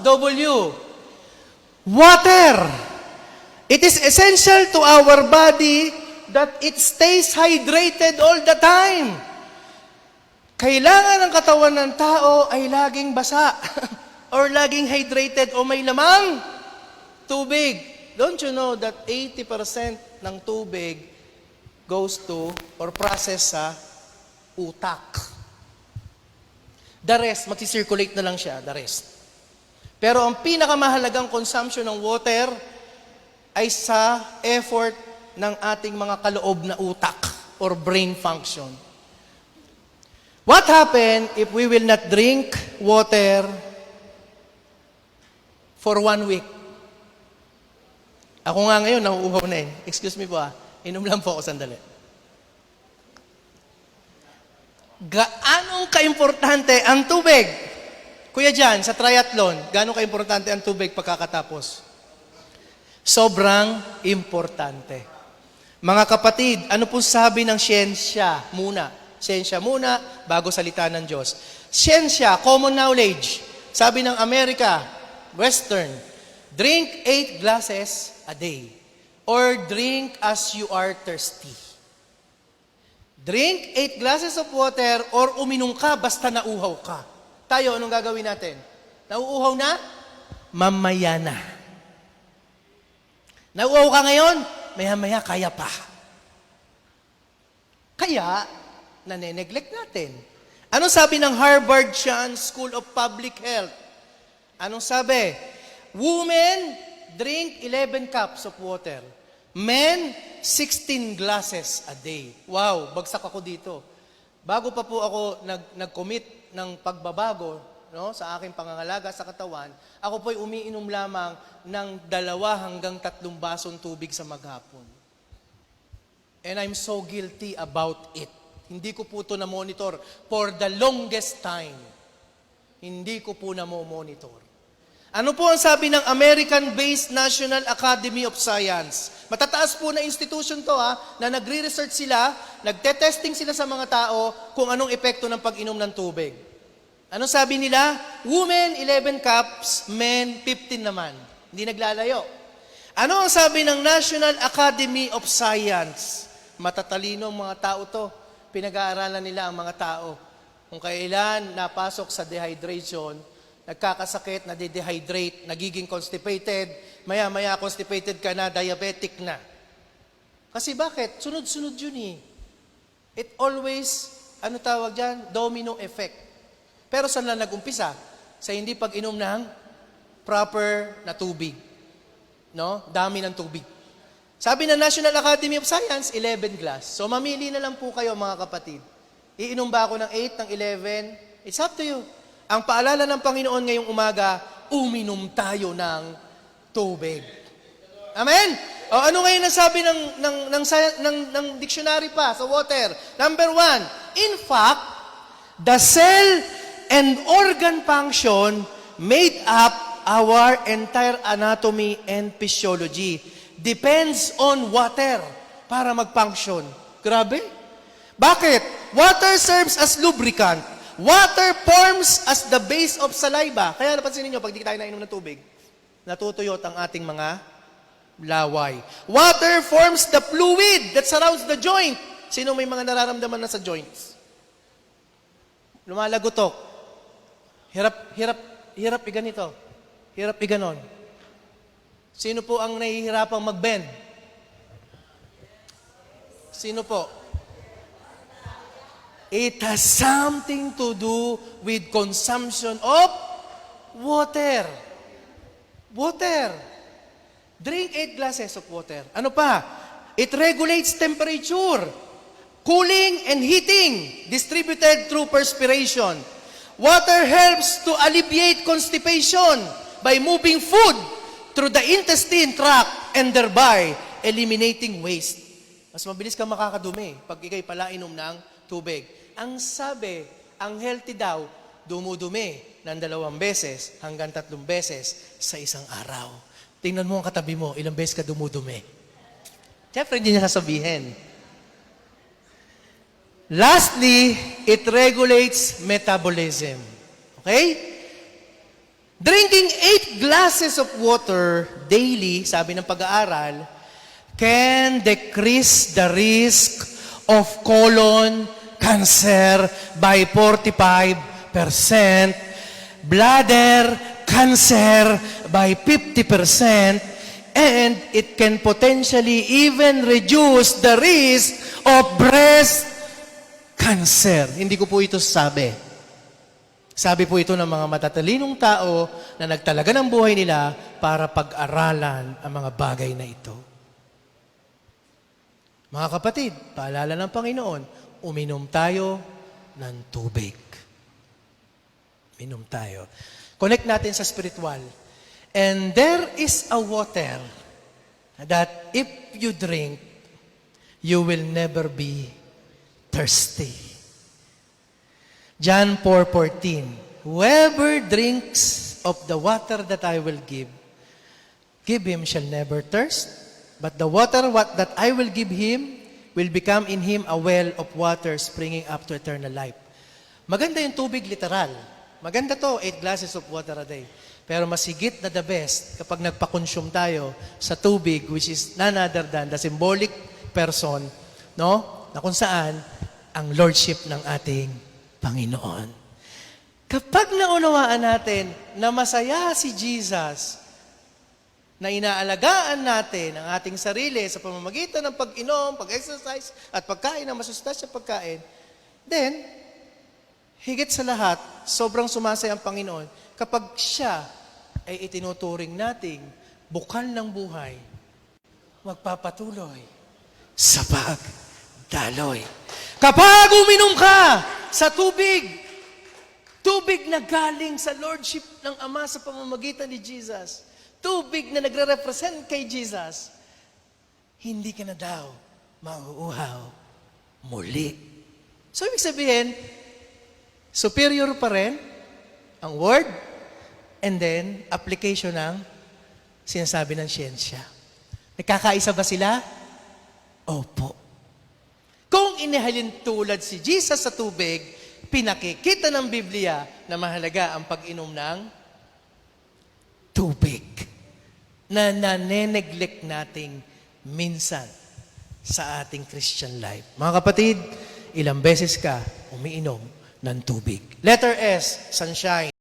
W. Water. It is essential to our body that it stays hydrated all the time. Kailangan ng katawan ng tao ay laging basa or laging hydrated o may lamang tubig. Don't you know that 80% ng tubig goes to or process sa utak? The rest, magsisirculate na lang siya, the rest. Pero ang pinakamahalagang consumption ng water ay sa effort ng ating mga kaloob na utak or brain function. What happen if we will not drink water for 1 week? Ako nga ngayon, nauuhaw na eh. Excuse me po inom lang po ako sandali. Gaano kaimportante ang tubig? Kuya Jan, sa triathlon, gaano kaimportante ang tubig pagkakatapos? Sobrang importante. Mga kapatid, ano po sabi ng siyensya muna? Siyensya muna, bago salita ng Diyos. Siyensya, common knowledge. Sabi ng America, Western, drink 8 glasses a day. Or drink as you are thirsty. Drink 8 glasses of water or uminom ka basta nauuhaw ka. Tayo, anong gagawin natin? Nauuhaw na? Mamaya na. Nauuhaw ka ngayon? Maya-maya, kaya pa. Kaya, nane-neglect natin. Anong sabi ng Harvard Chan School of Public Health? Anong sabi? Women, drink 11 cups of water. Men, 16 glasses a day. Wow, bagsak ako dito. Bago pa po ako nag-commit ng pagbabago sa aking pangangalaga sa katawan, ako po'y umiinom lamang ng 2 hanggang 3 basong tubig sa maghapon. And I'm so guilty about it. Hindi ko po ito na-monitor for the longest time. Hindi ko po na-monitor. Ano po ang sabi ng American-based National Academy of Science? Matataas po na institution to na nagre-research sila, nagte-testing sila sa mga tao kung anong epekto ng pag-inom ng tubig. Anong sabi nila? Women, 11 cups, men, 15 naman. Hindi naglalayo. Ano ang sabi ng National Academy of Science? Matatalino ang mga tao to. Pinag-aaralan nila ang mga tao. Kung kailan napasok sa dehydration, nagkakasakit, nade-dehydrate, nagiging constipated, maya-maya constipated ka na, diabetic na. Kasi bakit? Sunod-sunod yun eh. It always, ano tawag dyan? Domino effect. Pero saan lang nag-umpisa? Sa hindi pag-inom ng proper na tubig. No? Dami ng tubig. Sabi ng National Academy of Science, 11 glass. So mamili na lang po kayo mga kapatid. Iinom ba ako ng 8, ng 11? It's up to you. Ang paalala ng Panginoon ngayong umaga, uminom tayo ng tubig. Amen? O ano ngayon ang sabi ng dictionary pa sa water? Number 1, in fact, the cell and organ function made up our entire anatomy and physiology depends on water para mag-function. Grabe. Bakit? Water serves as lubricant. Water forms as the base of saliva. Kaya napansin niyo pag di tayo nainom ng tubig, natutuyot ang ating mga laway. Water forms the fluid that surrounds the joint. Sino may mga nararamdaman na sa joints? Lumalagotok. Hirap iganito. Hirap iganon. Sino po ang nahihirapang mag-bend? Sino po? It has something to do with consumption of water. Water. Drink 8 glasses of water. Ano pa? It regulates temperature, cooling and heating, distributed through perspiration. Water helps to alleviate constipation by moving food through the intestine tract and thereby eliminating waste. Mas mabilis kang makakadumi pag ikay pala inom ng tubig. Ang sabi, ang healthy daw, dumudumi ng 2 beses hanggang 3 beses sa isang araw. Tingnan mo ang katabi mo, ilang beses ka dumudumi. Siyempre, hindi niya sasabihin. Lastly, it regulates metabolism. Okay? Drinking 8 glasses of water daily, sabi ng pag-aaral, can decrease the risk of colon cancer by 45%, bladder cancer by 50%, and it can potentially even reduce the risk of breast cancer. Hindi ko po ito sabi. Sabi po ito ng mga matatalinong tao na nagtalaga ng buhay nila para pag-aralan ang mga bagay na ito. Mga kapatid, paalala ng Panginoon, uminom tayo ng tubig. Uminom tayo. Connect natin sa spiritual. And there is a water that if you drink, you will never be thirsty. John 4:14, whoever drinks of the water that I will give him shall never thirst, but the water that I will give him will become in him a well of water springing up to eternal life. Maganda yung tubig literal. Maganda to, 8 glasses of water a day. Pero mas higit na the best kapag nagpa-consume tayo sa tubig, which is none other than the symbolic person, no? Na kung saan ang lordship ng ating Panginoon. Kapag naunawaan natin na masaya si Jesus, na inaalagaan natin ang ating sarili sa pamamagitan ng pag-inom, pag-exercise, at pagkain ng masustansya pagkain, then, higit sa lahat, sobrang sumasaya ang Panginoon kapag siya ay itinuturing nating bukal ng buhay, magpapatuloy sa pagdaloy. Kapag uminom ka sa tubig, tubig na galing sa lordship ng Ama sa pamamagitan ni Jesus, tubig na nagre-represent kay Jesus, hindi ka na daw mauuhaw muli. So, ibig sabihin, superior pa rin ang word and then application ng sinasabi ng siyensya. Nagkakaisa ba sila? Opo. Kung inihalin tulad si Jesus sa tubig, pinakikita ng Biblia na mahalaga ang pag-inom ng tubig na naneneglect nating minsan sa ating Christian life. Mga kapatid, ilang beses ka umiinom ng tubig. Letter S, sunshine.